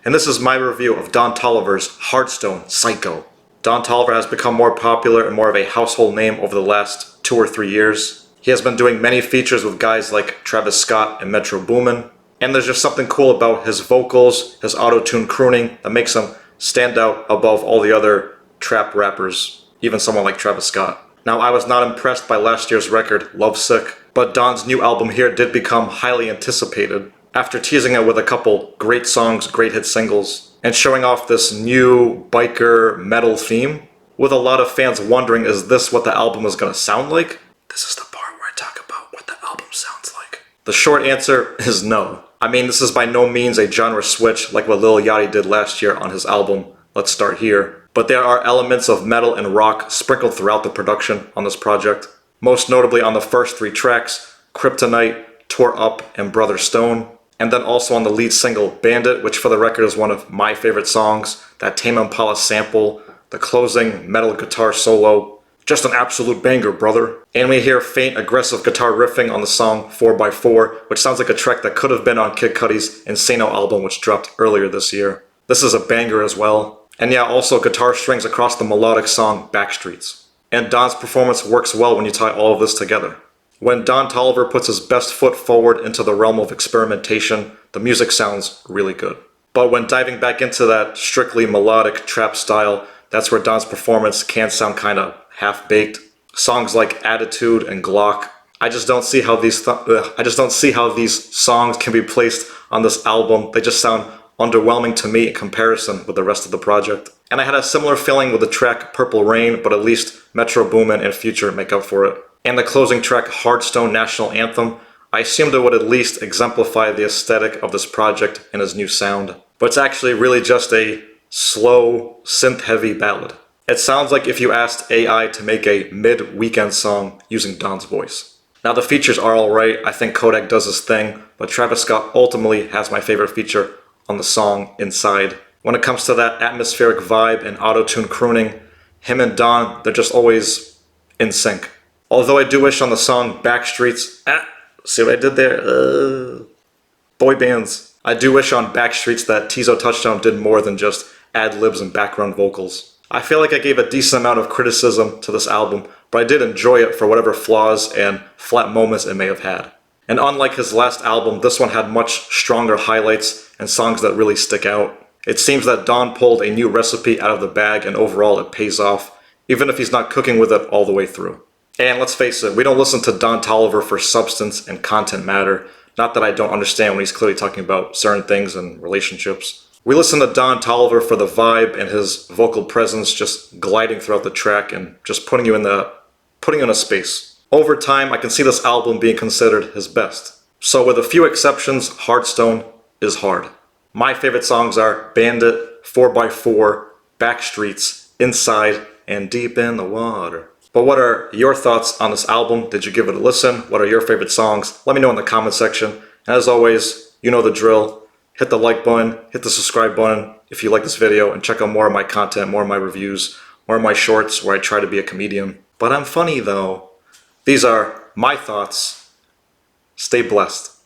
and this is my review of Don Toliver's HARDSTONE Psycho. Don Toliver has become more popular and more of a household name over the last 2 or 3 years. He has been doing many features with guys like Travis Scott and Metro Boomin, and there's just something cool about his vocals, his auto-tune crooning that makes him stand out above all the other trap rappers, even someone like Travis Scott. Now, I was not impressed by last year's record, Lovesick, but Don's new album here did become highly anticipated after teasing it with a couple great songs, great hit singles, and showing off this new biker metal theme, with a lot of fans wondering, is this what the album is going to sound like? This is the part where I talk about what the album sounds like. The short answer is no. I mean, this is by no means a genre switch like what Lil Yachty did last year on his album, Let's Start Here. But there are elements of metal and rock sprinkled throughout the production on this project. Most notably on the first 3 tracks, Kryptonite, Tore Up, and Brother Stone. And then also on the lead single, Bandit, which for the record is one of my favorite songs. That Tame Impala sample, the closing metal guitar solo. Just an absolute banger, brother. And we hear faint, aggressive guitar riffing on the song 4x4, which sounds like a track that could have been on Kid Cudi's Insano album, which dropped earlier this year. This is a banger as well. And yeah, also guitar strings across the melodic song Backstreets. And Don's performance works well when you tie all of this together. When Don Toliver puts his best foot forward into the realm of experimentation, the music sounds really good. But when diving back into that strictly melodic trap style, that's where Don's performance can sound kinda half-baked. Songs like Attitude and Glock, I just don't see how these songs can be placed on this album. They just sound underwhelming to me in comparison with the rest of the project. And I had a similar feeling with the track Purple Rain, but at least Metro Boomin and Future make up for it. And the closing track HARDSTONE National Anthem, I assumed it would at least exemplify the aesthetic of this project and his new sound. But it's actually really just a slow, synth-heavy ballad. It sounds like if you asked AI to make a mid-weekend song using Don's voice. Now the features are alright, I think Kodak does his thing, but Travis Scott ultimately has my favorite feature on the song Inside. When it comes to that atmospheric vibe and auto-tune crooning, him and Don, they're just always in sync. Although I do wish on the song Backstreets, see what I did there? Boy bands. I do wish on Backstreets that Tizo Touchdown did more than just ad-libs and background vocals. I feel like I gave a decent amount of criticism to this album, but I did enjoy it for whatever flaws and flat moments it may have had. And unlike his last album, this one had much stronger highlights and songs that really stick out. It seems that Don pulled a new recipe out of the bag and overall it pays off, even if he's not cooking with it all the way through. And let's face it, we don't listen to Don Toliver for substance and content matter. Not that I don't understand when he's clearly talking about certain things and relationships. We listen to Don Toliver for the vibe and his vocal presence just gliding throughout the track and just putting you in a space. Over time, I can see this album being considered his best. So with a few exceptions, HARDSTONE is hard. My favorite songs are Bandit, 4x4, Backstreets, Inside, and Deep in the Water. But what are your thoughts on this album? Did you give it a listen? What are your favorite songs? Let me know in the comment section. And as always, you know the drill. Hit the like button, hit the subscribe button if you like this video, and check out more of my content, more of my reviews, more of my shorts where I try to be a comedian. But I'm funny though. These are my thoughts. Stay blessed.